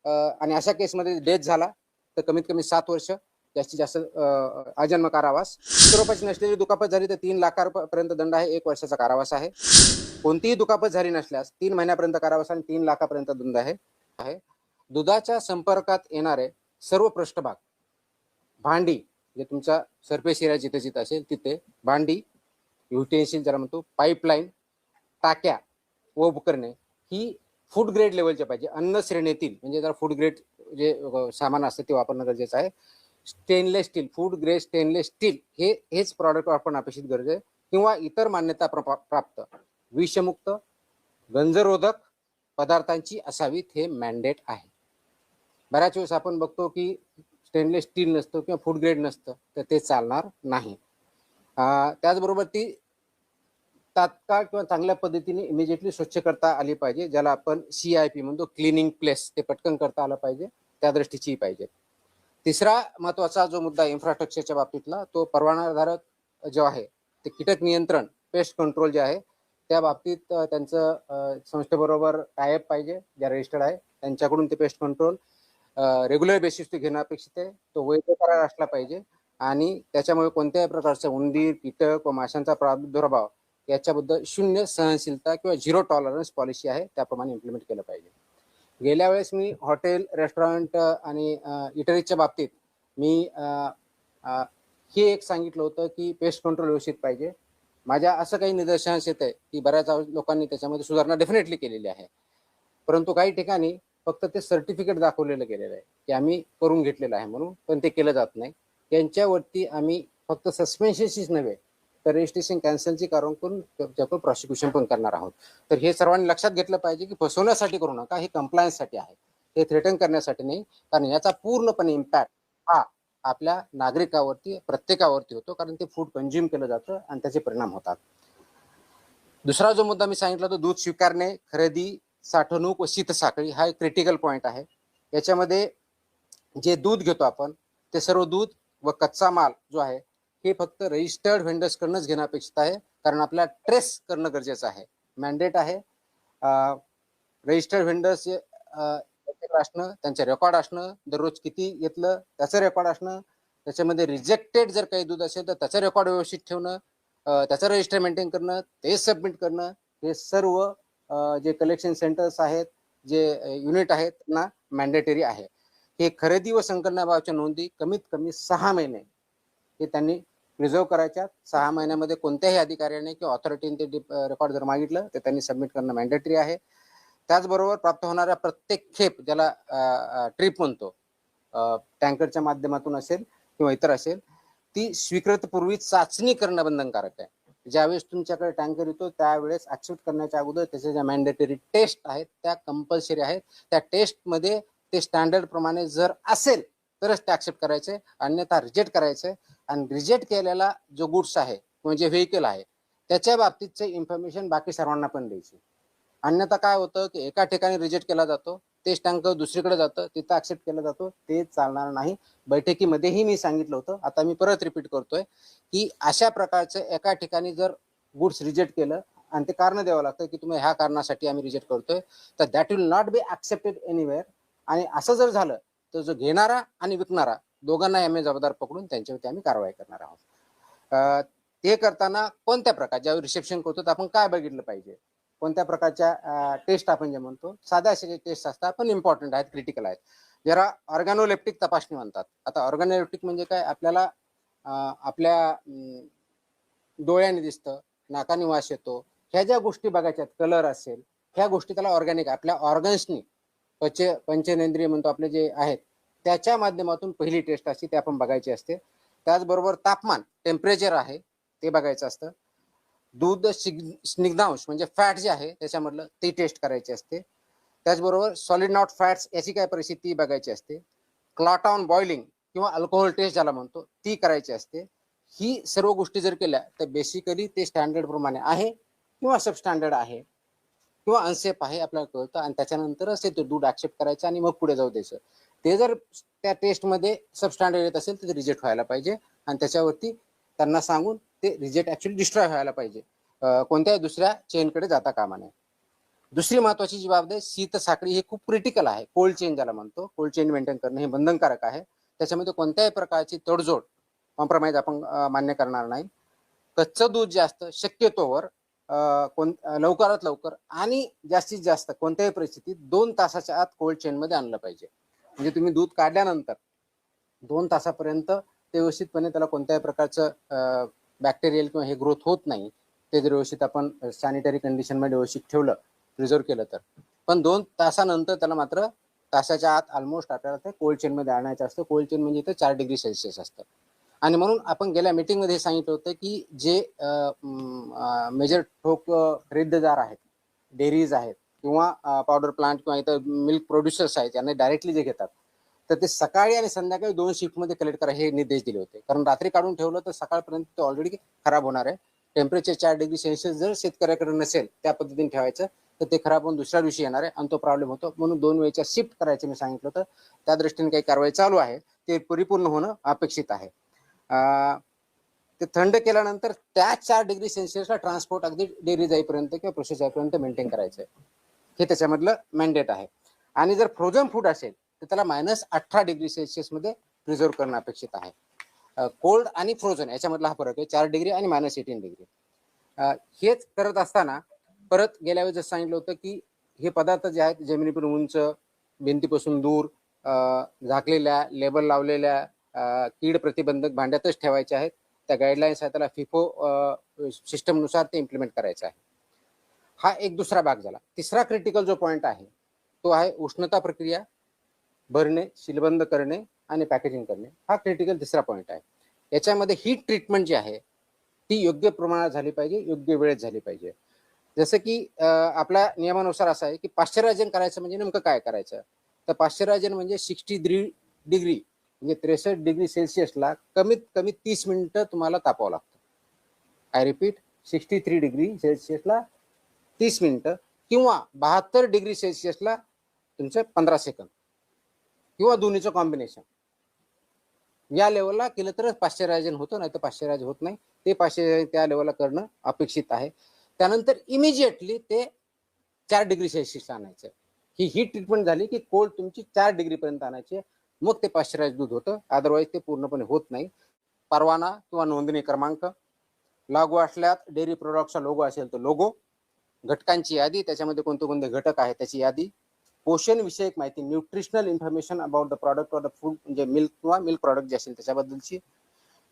आणि अशा केसमध्ये डेथ झाला तर कमीत कमी 7 वर्ष, जास्तीत जास्त आजन्म कारावास. स्वरूपाची नसलेली दुखापत झाली तर 3 लाखापर्यंत दंड आहे, 1 वर्षाचा कारावास आहे. कोणतीही दुखापत झाली नसल्यास 3 महिन्यापर्यंत कारावास आणि 3 लाखापर्यंत दंड आहे. दुधाच्या संपर्कात येणारे सर्व पृष्ठभाग, भांडी, जे तुमचा सरफेस एरिया जिथे जिथे असेल तिथे, भांडी, युटेन्सिल ज्याला म्हणतो, पाईपलाईन, टाक्या व उपकरणे ही फूड ग्रेड लेवलचे पाहिजे. अन्न श्रेणीतील म्हणजे जर फूड ग्रेड जे सामान असतं ते वापरणं गरजेचं आहे. Stainless steel, food grade stainless steel हेच प्रॉडक्ट वापरणं अपेक्षित गरज आहे, किंवा इतर मान्यता प्राप्त विषमुक्त गंजरोधक पदार्थांची असावीत, हे मॅन्डेट आहे. बऱ्याच वेळेस आपण बघतो की स्टेनलेस स्टील नसतं किंवा फूड ग्रेड नसतं, तर ते चालणार नाही. त्याचबरोबर ती तात्काळ किंवा चांगल्या पद्धतीने इमिजिएटली स्वच्छ करता आली पाहिजे, ज्याला आपण CIP म्हणतो, क्लिनिंग प्लेस, ते पटकन करता आलं पाहिजे, त्या दृष्टीची पाहिजे. तिसरा महत्वाचा जो मुद्दा इन्फ्रास्ट्रक्चरच्या बाबतीतला, तो परवानाधारक जो आहे ते कीटक नियंत्रण, पेस्ट कंट्रोल जे आहे त्या बाबतीत त्यांचं संस्थेबरोबर टायअप पाहिजे, ज्या रजिस्टर्ड आहे त्यांच्याकडून ते पेस्ट कंट्रोल रेग्युलर बेसिस ते घेणं अपेक्षित आहे. तो वैध करार असला पाहिजे आणि त्याच्यामुळे कोणत्याही प्रकारचा उंदीर, कीटक व माशांचा प्रादुर्भाव याच्याबद्दल 0 सहनशीलता किंवा 0 टॉलरन्स पॉलिसी आहे, त्याप्रमाणे इम्प्लिमेंट केलं पाहिजे. गेल्या वेळेस मी हॉटेल, रेस्टॉरंट आणि इटरीच्या बाबतीत मी हे एक सांगितलं होतं की पेस्ट कंट्रोल व्यवस्थित पाहिजे. माझ्या असं काही निदर्शनास येत आहे की बऱ्याच लोकांनी त्याच्यामध्ये सुधारणा डेफिनेटली केलेली आहे, परंतु काही ठिकाणी फक्त ते सर्टिफिकेट दाखवलेलं गेलेलं आहे की आम्ही करून घेतलेलं आहे म्हणून, पण ते केलं जात नाही. त्यांच्यावरती आम्ही फक्त सस्पेन्शनशीच नव्हे तर रजिस्ट्रेशन कॅन्सलची कारवाई करून त्याच्यावर प्रॉसिक्युशन पण करणार आहोत. तर हे सर्वांनी लक्षात घेतलं पाहिजे की फसवण्यासाठी करू नका, हे कंप्लायन्ससाठी आहे, हे थ्रेटन करण्यासाठी नाही, कारण याचा पूर्णपणे इम्पॅक्ट हा आपल्या नागरिकावरती, प्रत्येकावरती होतो, कारण ते फूड कंझ्युम केलं जातं आणि त्याचे परिणाम होतात. दुसरा जो मुद्दा मी सांगितला तो दूध स्वीकारणे, खरेदी, साठवणूक व शीतसाखळी हा एक क्रिटिकल पॉईंट आहे. याच्यामध्ये जे दूध घेतो आपण ते सर्व दूध व कच्चा माल जो आहे हे फक्त रजिस्टर्ड व्हेंडर्स कडूनच घेणं अपेक्षित आहे, कारण आपल्याला ट्रेस करणं गरजेचं आहे, मॅन्डेट आहे. रजिस्टर्ड व्हेंडर्स असणं, त्यांचे रेकॉर्ड असणं, दररोज किती घेतलं त्याचं रेकॉर्ड असणं, त्याच्यामध्ये रिजेक्टेड जर काही दूध असेल तर त्याचं रेकॉर्ड व्यवस्थित ठेवणं, त्याचं रजिस्टर मेंटेन करणं, ते सबमिट करणं, हे सर्व जे कलेक्शन सेंटर्स आहेत, जे युनिट आहेत त्यांना मॅन्डेटरी आहे. हे खरेदी व संकलनाबाबतच्या नोंदी कमीत कमी 6 महिने हे त्यांनी प्रिझर्व करायच्या. 6 महिन्यामध्ये कोणत्याही अधिकाऱ्याने किंवा ऑथॉरिटीने ते रेकॉर्ड जर मागितलं तर त्यांनी सबमिट करणं मॅन्डेटरी आहे. त्याचबरोबर प्राप्त होणाऱ्या प्रत्येक खेप, ज्याला ट्रिप म्हणतो, टँकरच्या माध्यमातून असेल किंवा इतर असेल, ती स्वीकृतपूर्वी चाचणी करणं बंधनकारक आहे. ज्यावेळेस तुमच्याकडे टँकर येतो त्यावेळेस ऍक्सेप्ट करण्याच्या अगोदर त्याच्या ज्या मॅन्डेटरी टेस्ट आहेत त्या कंपल्सरी आहेत. त्या टेस्टमध्ये ते स्टँडर्ड प्रमाणे जर असेल तरच ते ऍक्सेप्ट करायचे, अन्यथा रिजेक्ट करायचे. आणि रिजेक्ट केलेला जो गुड्स आहे किंवा जे व्हेकल आहे त्याच्या बाबतीतचे इन्फॉर्मेशन बाकी सर्वांना पण द्यायची. अन्यथा काय होतं की एका ठिकाणी रिजेक्ट केला जातो, तेच टँकर दुसरीकडे जातं, तिथं ऍक्सेप्ट केला जातो, ते चालणार नाही. बैठकीमध्येही मी सांगितलं होतं, आता मी परत रिपीट करतोय की अशा प्रकारचं एका ठिकाणी जर गुड्स रिजेक्ट केलं आणि ते कारण द्यावं लागतं की तुम्ही ह्या कारणासाठी आम्ही रिजेक्ट करतोय, तर that will not be accepted anywhere. आणि असं जर झालं तर जो घेणारा आणि विकणारा दोघांना आम्ही जबाबदार पकडून त्यांच्यावरती आम्ही कारवाई करणार आहोत. ते करताना कोणत्या प्रकार, ज्यावेळी रिसेप्शन करतो तर आपण काय बघितलं पाहिजे, कोणत्या प्रकारच्या टेस्ट आपण जे म्हणतो, साध्या असे टेस्ट असतात पण इम्पॉर्टंट आहेत, क्रिटिकल आहेत, जरा ऑर्गॅनोलेप्टिक तपासणी म्हणतात. आता ऑर्गॅनोलेप्टिक म्हणजे काय, आपल्याला आपल्या डोळ्याने दिसतं, नाकाने वास येतो, ह्या ज्या गोष्टी बघायच्यात, कलर असेल, ह्या गोष्टी त्याला ऑर्गॅनिक आपल्या ऑर्गन्सनी, पंचेंद्रिय म्हणतो आपले जे आहेत त्याच्या माध्यमातून पहिली टेस्ट असते, ते आपण बघायची असते. त्याचबरोबर तापमान, टेम्परेचर आहे ते बघायचं असतं. दूध स्निग्धांश म्हणजे फॅट जे आहे त्याच्यामधलं ते टेस्ट करायचे असते. त्याचबरोबर सॉलिड नॉट फॅट्स याची काय परिस्थिती बघायची असते. क्लॉट ऑन बॉइलिंग किंवा अल्कोहोल टेस्ट ज्याला म्हणतो ती करायची असते. ही सर्व गोष्टी जर केल्या तर बेसिकली ते स्टँडर्ड प्रमाणे आहे किंवा सबस्टँडर्ड आहे किंवा अनसेफ आहे आपल्याला कळतं, आणि त्याच्यानंतरच ते दूध ऍक्सेप्ट करायचं आणि मग पुढे जाऊ द्यायचं. ते जर त्या टेस्टमध्ये सबस्टँडर्ड येत असेल तर ते रिजेक्ट व्हायला पाहिजे आणि त्याच्यावरती त्यांना सांगून ते रिजेक्ट ऍक्च्युअली डिस्ट्रॉय व्हायला पाहिजे, कोणत्याही दुसऱ्या चेनकडे जाता कामा नये. दुसरी महत्वाची जी बाब आहे, शीत साखळी हे खूप क्रिटिकल आहे. कोल्ड चेन ज्याला म्हणतो, कोल्ड चेन मेंटेन करणं हे बंधनकारक आहे. त्याच्यामध्ये कोणत्याही प्रकारची तडजोड, कॉम्प्रोमाइज आपण मान्य करणार नाही. कच्चं दूध जे असतं शक्यतोवर लवकरात लवकर आणि जास्तीत जास्त कोणत्याही परिस्थितीत 2 तासाच्या आत कोल्ड चेन मध्ये आणलं पाहिजे. म्हणजे तुम्ही दूध काढल्यानंतर 2 तासापर्यंत ते व्यवस्थितपणे त्याला कोणत्याही प्रकारचं बॅक्टेरियल किंवा हे ग्रोथ होत नाही. ते जर व्यवस्थित आपण सॅनिटरी कंडिशनमध्ये व्यवस्थित ठेवलं, प्रिझर्व केलं तर. पण 2 तासानंतर त्याला मात्र तासाच्या आत ऑलमोस्ट आपल्याला ते कोल्ड चेनमध्ये आणायचं असतं. कोल्ड चेन म्हणजे इथं 4 डिग्री सेल्सिअस असतं. आणि म्हणून आपण गेल्या मीटिंगमध्ये सांगितलं होतं की जे मेजर ठोक खरेदीदार आहेत, डेअरीज आहेत किंवा पावडर प्लांट किंवा इतर मिल्क प्रोड्युसर्स आहेत, यांना डायरेक्टली जे घेतात, तर ते सकाळी आणि संध्याकाळी 2 शिफ्टमध्ये कलेक्ट करा हे निर्देश दिले होते. कारण रात्री काढून ठेवलं तर सकाळपर्यंत ते ऑलरेडी खराब होणार आहे. टेम्परेचर 4 डिग्री सेल्सिअस जर शेतकऱ्याकडे नसेल त्या पद्धतीने ठेवायचं तर ते खराब होऊन दुसऱ्या दिवशी येणार आहे आणि तो प्रॉब्लेम होतो. म्हणून 2 वेळच्या शिफ्ट करायचे मी सांगितलं होतं. त्या दृष्टीने काही कारवाई चालू आहे, ते परिपूर्ण होणं अपेक्षित आहे. ते थंड केल्यानंतर त्या 4 डिग्री सेल्सिअसला ट्रान्सपोर्ट अगदी डेअरी जाईपर्यंत किंवा प्रोसेस जाईपर्यंत मेंटेन करायचं आहे. हे त्याच्यामधलं मॅन्डेट आहे. आणि जर फ्रोझन फूड असेल तर त्याला -18 डिग्री सेल्सिअस मध्ये प्रिझर्व करणं अपेक्षित आहे. कोल्ड आणि फ्रोझन याच्यामधला हा फरक आहे, 4 डिग्री आणि -18 डिग्री. हेच करत असताना परत गेल्या वेळेस सांगितलं होतं की हे पदार्थ जे आहेत जमिनीपासून उंच, भिंतीपासून दूर, झाकलेल्या, लेबल लावलेल्या, कीड प्रतिबंधक भांड्यातच ठेवायचे आहेत. त्या गाईडलाईन्स आहेत, त्याला फिफो सिस्टमनुसार ते इम्प्लिमेंट करायचं आहे. हा एक दुसरा भाग झाला. तिसरा क्रिटिकल जो पॉईंट आहे तो आहे उष्णता प्रक्रिया, भरणे, सीलबंद करणे आणि पॅकेजिंग करणे. हा क्रिटिकल तिसरा पॉईंट आहे. याच्यामध्ये हीट ट्रीटमेंट जी आहे ती योग्य प्रमाणात झाली पाहिजे, योग्य वेळेत झाली पाहिजे. जसं की आपल्या नियमानुसार असं आहे की पाश्चरायझन करायचं म्हणजे नेमकं काय करायचं, तर पाश्चरायझन म्हणजे 63 डिग्री म्हणजे 63 डिग्री सेल्सिअसला कमीत कमी 30 मिनिटं तुम्हाला तापवावं लागतं. आय रिपीट, 63 डिग्री सेल्सिअसला 30 मिनिटं किंवा 72 डिग्री सेल्सिअसला तुमचं 15 सेकंद किंवा दोन्हीचं कॉम्बिनेशन. या लेवलला केलं तरच पाश्चरायझन होतं, नाही तर पाश्चरायझ होत नाही. ते पाश्चरायझन त्या लेवलला करणं अपेक्षित आहे. त्यानंतर इमिजिएटली ते 4 डिग्री सेल्सिअसला आणायचं. ही हीट ट्रीटमेंट झाली की कोल्ड तुमची 4 डिग्री पर्यंत आणायची, मग ते पाश्चरायझ दूध होतं. अदरवाईज ते पूर्णपणे होत नाही. परवाना किंवा नोंदणी क्रमांक, लागू असल्यात डेअरी प्रोडक्टचा लोगो असेल तर लोगो, घटकांची यादी, त्याच्यामध्ये कोणते कोणते घटक आहेत त्याची यादी, पोषण विषयक माहिती, nutritional information about the product or the food, म्हणजे मिल्क किंवा मिल्क प्रॉडक्ट जे असेल त्याच्याबद्दलची.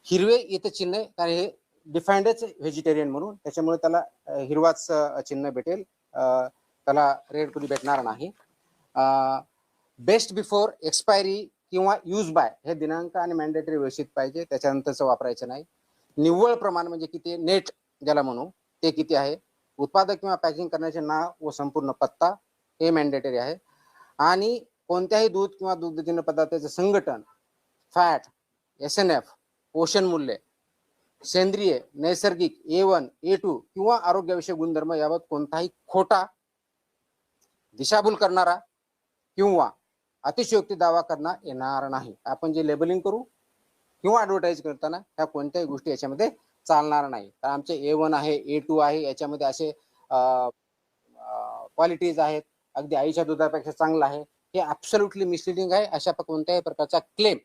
हिरवे इथं चिन्ह आहे कारण हे डिफाईंडच व्हेजिटेरियन म्हणून, त्याच्यामुळे त्याला हिरवाच चिन्ह भेटेल, त्याला रेड कधी भेटणार नाही. बेस्ट बिफोर एक्सपायरी किंवा यूज बाय हे दिनांक आणि मॅन्डेटरी व्यवस्थित पाहिजे, त्याच्यानंतरचं वापरायचं नाही. निव्वळ प्रमाण म्हणजे किती, नेट ज्याला म्हणू ते किती आहे. उत्पादक किंवा पॅकिंग करण्याचे नाव व संपूर्ण पत्ता हे मॅन्डेटरी आहे. आणि कोणत्याही दूध किंवा दुग्धजन्य पदार्थाचे संघटन, फॅट, SNF, पोषण मूल्य, सेंद्रिय, नैसर्गिक, A1, A2 किंवा आरोग्याविषयक गुणधर्म याबाबत कोणताही खोटा, दिशाभूल करणारा किंवा अतिशयोक्ती दावा करता येणार नाही. आपण जे लेबलिंग करू किंवा ॲडव्हर्टाईज करताना ह्या कोणत्याही गोष्टी याच्यामध्ये चालणार नाही. तर आमचे A1 आहे, A2 आहे, याच्यामध्ये असे क्वालिटीज आहेत, अगदी आईच्या दुधापेक्षा चांगलं आहे, हे ॲब्सोल्युटली मिसलिडिंग आहे. अशा कोणत्याही प्रकारचा क्लेम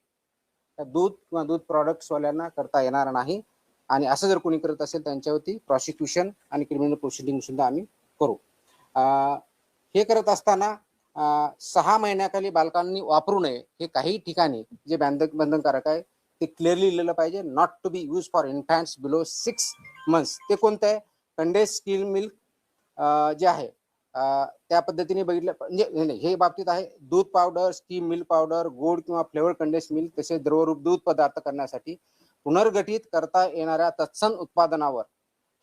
दूध किंवा दूध प्रॉडक्ट्सवाल्यांना करता येणार नाही. आणि असं जर कोणी करत असेल त्यांच्यावरती प्रॉसिक्युशन आणि क्रिमिनल प्रोसिडिंग सुद्धा आम्ही करू. हे करत असताना 6 महिन्याखाली बालकांनी वापरू नये हे काही ठिकाणी जे बंधनकारक आहे ते क्लिअरली लिहिलं पाहिजे. Not to be use for infants below 6 months. ते कोणतं आहे, कंडेन्स स्किम मिल्क जे आहे त्या पद्धतीने बघितलं म्हणजे हे बाबतीत आहे. दूध पावडर, स्कीम मिल्क पावडर, गोड किंवा फ्लेवर कंडेन्स मिल्क तसेच द्रवरूप दूध पदार्थ करण्यासाठी पुनर्गठित करता येणाऱ्या तत्सम उत्पादनावर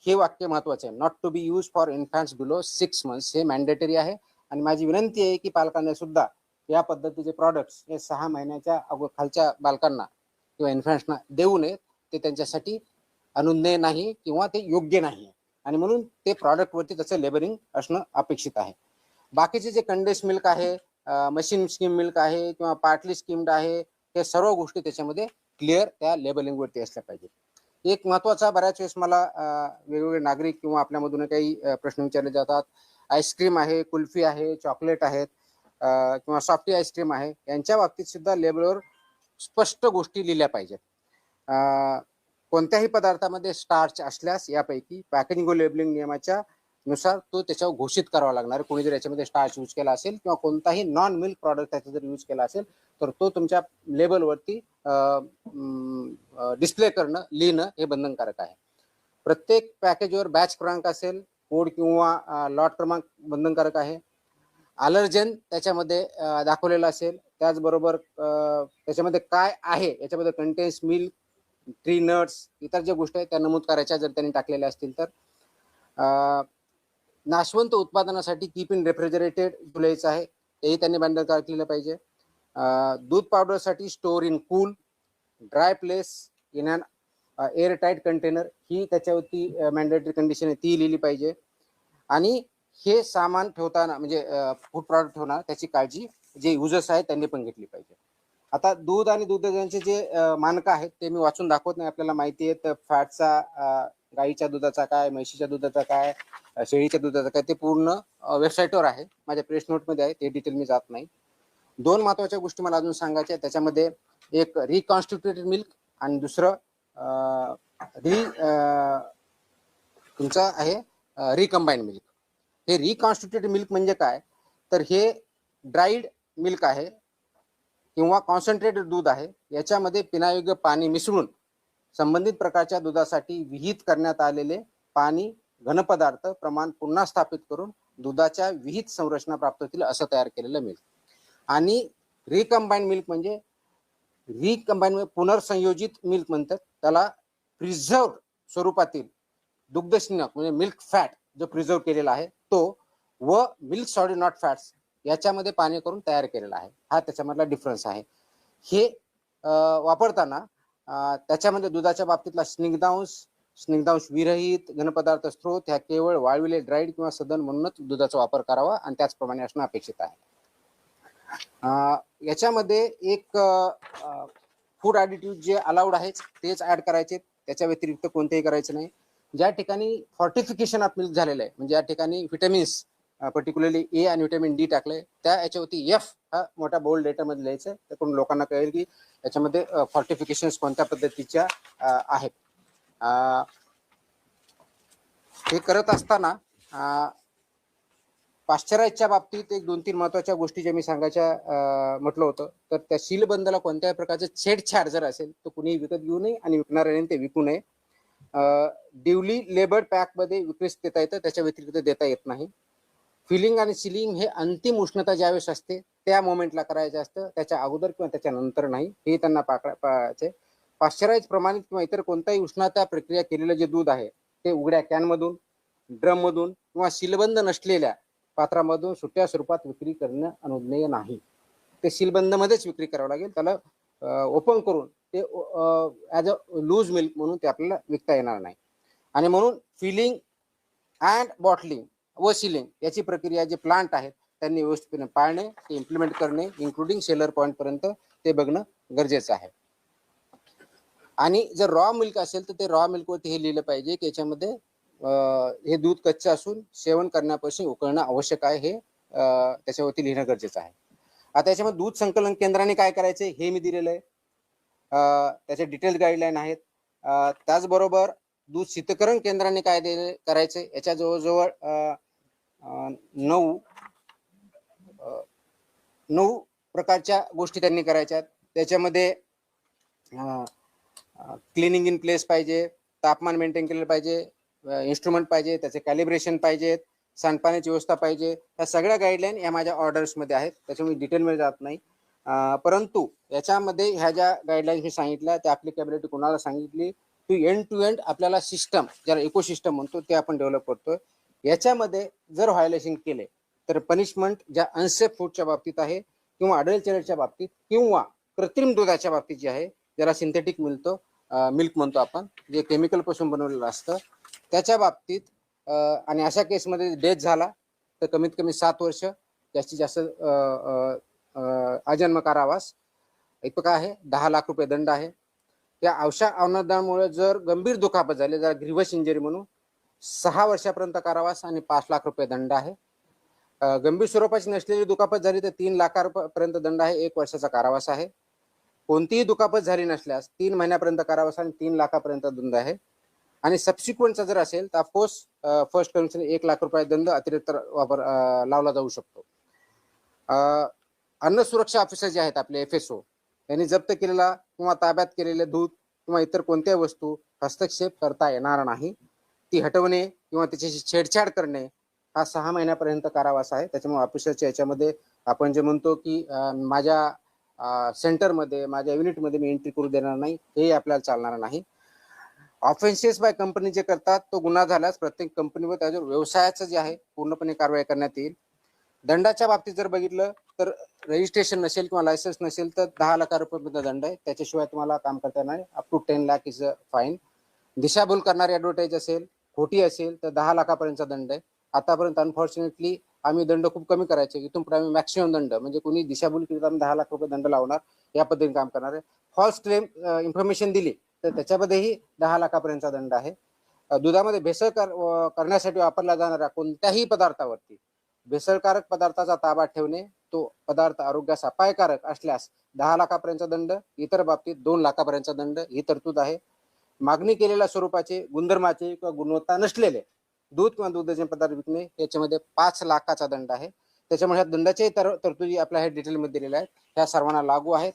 हे वाक्य महत्वाचे आहे. Not to be use for infants below 6 months हे मॅन्डेटरी आहे. आणि माझी विनंती आहे की पालकांना सुद्धा या पद्धतीचे प्रॉडक्ट्स हे 6 महिन्याच्या खालच्या बालकांना किंवा इन्फॅन्ट्सना देऊ नयेत. ते त्यांच्यासाठी अनुज्ञेय नाही किंवा ते योग्य नाही, आणि म्हणून ते प्रॉडक्टवरती त्याचं लेबलिंग असणं अपेक्षित आहे. बाकीचे जे कंडेन्स मिल्क आहे, मशीन स्कीम मिल्क आहे किंवा पार्टली स्कीम्ड आहे, हे सर्व गोष्टी त्याच्यामध्ये क्लिअर त्या लेबलिंगवरती असल्या पाहिजे. एक महत्वाचा, बऱ्याच वेळेस मला वेगवेगळे नागरिक किंवा आपल्यामधून काही प्रश्न विचारले जातात, आईस्क्रीम आहे, कुल्फी आहे, चॉकलेट आहेत किंवा सॉफ्टी आईस्क्रीम आहे, यांच्या बाबतीत सुद्धा लेबलवर स्पष्ट गोष्टी लिहिल्या पाहिजेत. कोणत्याही पदार्थामध्ये स्टार्च असल्यास यापैकी पॅकेजिंग व लेबलिंग नियमाच्या नुसार तो त्याच्यावर घोषित करावा लागणार. कोणी जर याच्यामध्ये स्टार्च यूज केला असेल किंवा कोणताही नॉन मिल्क प्रॉडक्ट त्याचा जर यूज केला असेल तर तो तुमच्या लेबलवरती डिस्प्ले करणं, लिहिणं हे बंधनकारक आहे. प्रत्येक पॅकेजवर बॅच क्रमांक असेल, कोड किंवा लॉट क्रमांक बंधनकारक आहे. अलर्जन त्याच्यामध्ये दाखवलेलं असेल. त्याचबरोबर त्याच्यामध्ये काय आहे, याच्यामध्ये कंटेन्स मिल्क, ट्री नट्स, इतर ज्या गोष्टी आहेत त्या नमूद करायच्या जर त्यांनी टाकलेल्या असतील तर. नाशवंत उत्पादनासाठी कीप इन रेफ्रिजरेटेड लिहायचं आहे, तेही त्यांनी बंधनकारक लिहिलं पाहिजे. दूध पावडरसाठी store in cool, dry place in an air tight container, ही त्याच्यावरती मॅन्डेटरी कंडिशन आहे, ती लिहिली पाहिजे. आणि हे सामान ठेवताना म्हणजे फूड प्रॉडक्ट ठेवणार त्याची काळजी जे युजर्स आहेत त्यांनी पण घेतली पाहिजे. आता दूध आणि दुधाचे जे मानकं आहेत ते मी वाचून दाखवत नाही, आपल्याला माहिती आहे. तर फॅटचा गाईच्या दुधाचा काय, म्हशीच्या दुधाचा काय, शेळीच्या दुधाचा काय, ते पूर्ण वेबसाईटवर आहे, माझ्या प्रेस नोटमध्ये आहे, ते डिटेल मी जात नाही. 2 महत्वाच्या गोष्टी मला अजून सांगायच्या, त्याच्यामध्ये एक रिकॉन्स्टिट्युटेड मिल्क आणि दुसरं तुमचं आहे रिकंबाईन मिल्क. हे रिकॉन्स्टिट्युटेड मिल्क म्हणजे काय, तर हे ड्राईड मिल्क आहे किंवा कॉन्सन्ट्रेटेड दूध आहे, याच्यामध्ये पिण्यायोग्य पाणी मिसळून संबंधित प्रकारच्या दुधासाठी विहित करण्यात आलेले पाणी घनपदार्थ प्रमाण पुन्हा स्थापित करून दुधाच्या विहित संरचना प्राप्त होतील असं तयार केलेलं मिल्क. आणि रिकंबाईन मिल्क म्हणजे पुनर्संयोजित मिल्क म्हणतात त्याला. प्रिझर्व स्वरूपातील दुग्धजन्य म्हणजे मिल्क फॅट जो प्रिझर्व केलेला आहे तो व मिल्क सॉलिड नॉट फॅट्स याच्यामध्ये पाणी करून तयार केलेला आहे, हा त्याच्यामधला डिफरन्स आहे. हे वापरताना त्याच्यामध्ये दुधाच्या बाबतीतला स्निग्धांश विरहित घनपदार्थ स्त्रोत ह्या केवळ वाळविले, ड्राईड किंवा सदन म्हणूनच दुधाचा वापर करावा आणि त्याचप्रमाणे असणं अपेक्षित आहे. याच्यामध्ये एक फूड ॲडिटिव्ह जे अलाउड आहेत तेच ऍड करायचे, त्याच्या व्यतिरिक्त कोणतेही करायचं नाही. ज्या ठिकाणी फॉर्टिफिकेशन ऑफ मिल्क झालेलं आहे म्हणजे या ठिकाणी व्हिटॅमिन्स पर्टिक्युलरली ए आणि व्हिटॅमिन डी टाकले, त्या याच्यावरती एफ हा मोठा बोल्ड लेटरमध्ये लिहायचं, त्याकडून लोकांना कळेल की याच्यामध्ये फॉर्टिफिकेशन कोणत्या पद्धतीच्या आहेत. हे करत असताना पाश्चराईजच्या बाबतीत एक 2-3 महत्वाच्या गोष्टी ज्या मी सांगायच्या म्हटलं होतं, तर त्या सीलबंदला कोणत्याही प्रकारचे छेडछाड जर असेल तर कुणीही विकत घेऊ नये आणि विकणाऱ्याने ते विकू नये. ड्युली लेबर्ड पॅकमध्ये विक्रीस देता येतं, त्याच्या व्यतिरिक्त देता येत नाही. फिलिंग आणि सिलिंग हे अंतिम उष्णता ज्यावेळेस असते त्या मोमेंटला करायचं असतं, त्याच्या अगोदर किंवा त्याच्या नंतर नाही, हे त्यांना पाळायचे. पाश्चराईज प्रमाणित किंवा इतर कोणताही उष्णता प्रक्रिया केलेलं जे दूध आहे ते उघड्या कॅनमधून, ड्रममधून किंवा सीलबंद नसलेल्या पात्रामधून सुट्या स्वरूपात विक्री करणं अनुज्ञेय नाही. ते सीलबंदमध्येच विक्री करावं लागेल, त्याला ओपन करून ते ॲज अ लूज मिल्क म्हणून ते आपल्याला विकता येणार नाही. आणि म्हणून फिलिंग अँड बॉटलिंग व सीलिंग याची प्रक्रिया जे प्लांट आहेत त्यांनी व्यवस्थितपणे पाळणे, ते इम्प्लिमेंट करणे, इन्क्लुडिंग सेलर पॉईंट पर्यंत ते बघणं गरजेचं आहे. आणि जर रॉ मिल्क असेल तर ते रॉ मिल्कवरती हे लिहिलं पाहिजे की याच्यामध्ये हे दूध कच्चे असून सेवन करण्यापासून उकळणं आवश्यक आहे, हे त्याच्यावरती लिहिणं गरजेचं आहे. आता याच्यामध्ये दूध संकलन केंद्राने काय करायचे हे मी दिलेलं आहे, त्याचे डिटेल गाईडलाईन आहेत. त्याचबरोबर दूध शीतकरण केंद्राने काय करायचे याच्या जवळजवळ 9 प्रकारच्या गोष्टी त्यांनी करायच्या. त्याच्यामध्ये क्लिनिंग इन प्लेस पाहिजे, तापमान मेंटेन केलेलं पाहिजे, इन्स्ट्रुमेंट पाहिजे, त्याचे कॅलिब्रेशन पाहिजेत, सांडपाण्याची व्यवस्था पाहिजे. या सगळ्या गाईडलाईन या माझ्या ऑर्डर्समध्ये आहेत, त्याच्यामुळे डिटेलमध्ये जात नाही. परंतु याच्यामध्ये ह्या ज्या गाईडलाईन्स मी सांगितल्या त्या ॲप्लिकेबिलिटी कोणाला सांगितली, टू एंड आपल्याला सिस्टम ज्याला इकोसिस्टम म्हणतो ते आपण डेव्हलप करतोय. याच्यामध्ये जर व्हायोलेशन केले तर पनिशमेंट ज्या अनसेफ फूडच्या बाबतीत आहे किंवा अडल्चरेटच्या बाबतीत किंवा कृत्रिम दुधाच्या बाबतीत जे आहे, ज्याला सिंथेटिक मिल्क म्हणतो आपण, जे केमिकल पासून बनवलेलं असतं त्याच्या बाबतीत, आणि अशा केसमध्ये डेथ झाला तर कमीत कमी 7 वर्ष, जास्तीत जास्त आजन्म कारावास, इतकं आहे 10 लाख रुपये दंड आहे. या अशा अवनदामुळे जर गंभीर दुखापत झाली, जर ग्रीव्हस इंजरी म्हणून 6 वर्षापर्यंत कारावास आणि 5 लाख रुपये दंड आहे. गंभीर स्वरूपाची नसलेली दुखापत झाली तर 3 लाखापर्यंत दंड आहे, 1 वर्षाचा कारावास आहे. कोणतीही दुखापत झाली नसल्यास 3 महिन्यापर्यंत कारावास आणि 3 लाखापर्यंत दंड आहे. आणि सबसिक्वेंटचा जर असेल तर फर्स्ट कन्व्हिक्शन 1 लाख रुपये दंड अतिरिक्त लावला जाऊ शकतो. अन्न सुरक्षा ऑफिसर जे आहेत आपले FSO यांनी जप्त केलेला किंवा ताब्यात केलेले दूध किंवा इतर कोणत्याही वस्तू हस्तक्षेप करता येणार नाही. ती हटवणे किंवा त्याच्याशी छेडछाड करणे हा 6 महिन्यापर्यंत कारावास आहे. त्याच्यामुळे ऑफिसरच्या याच्यामध्ये आपण जे म्हणतो की माझ्या सेंटरमध्ये माझ्या युनिटमध्ये मी एंट्री करू देणार नाही, हे आपल्याला चालणार नाही. ऑफेन्सेस बाय कंपनी जे करतात तो गुन्हा झाल्यास प्रत्येक कंपनीवर त्याच्यावर व्यवसायाचं जे आहे पूर्णपणे कारवाई करण्यात येईल. दंडाच्या बाबतीत जर बघितलं तर रजिस्ट्रेशन नसेल किंवा लायसन्स नसेल तर 10 लाख रुपये दंड आहे. त्याच्याशिवाय तुम्हाला काम करता येणार नाही. Up to 10 lakh is a fine. दिशाभूल करणारी ॲडव्हर्टाईज असेल, खोटी असेल तर 10 लाखापर्यंतचा दंड आहे. आतापर्यंत अनफॉर्च्युनेटली आम्ही दंड खूप कमी करायचे. इथून पुढे आम्ही मॅक्सिमम दंड म्हणजे कोणी दिशाभूल केली तर आम्ही 10 लाख रुपये दंड लावणार, या पद्धतीने काम करणार आहे. फॉल्स क्लेम इन्फॉर्मेशन दिली तर त्याच्यामध्येही 10 लाखापर्यंतचा दंड आहे. दुधामध्ये भेसळ करण्यासाठी वापरल्या जाणाऱ्या कोणत्याही पदार्थावरती भेसळकारक पदार्थाचा ताबा ठेवणे, तो पदार्थ आरोग्यास अपायकारक असल्यास 10 लाखापर्यंतचा दंड, इतर बाबतीत 2 लाखापर्यंतचा दंड ही तरतूद आहे. मागणी केलेल्या स्वरूपाचे, गुणधर्माचे किंवा गुणवत्ता नसलेले दूध किंवा दुधाचे पदार्थ विकणे याच्यामध्ये 5 लाखाचा दंड आहे. त्याच्यामुळे ह्या दंडाच्याही तरतुदी आपल्या हे डिटेलमध्ये दिलेल्या आहेत, ह्या सर्वांना लागू आहेत.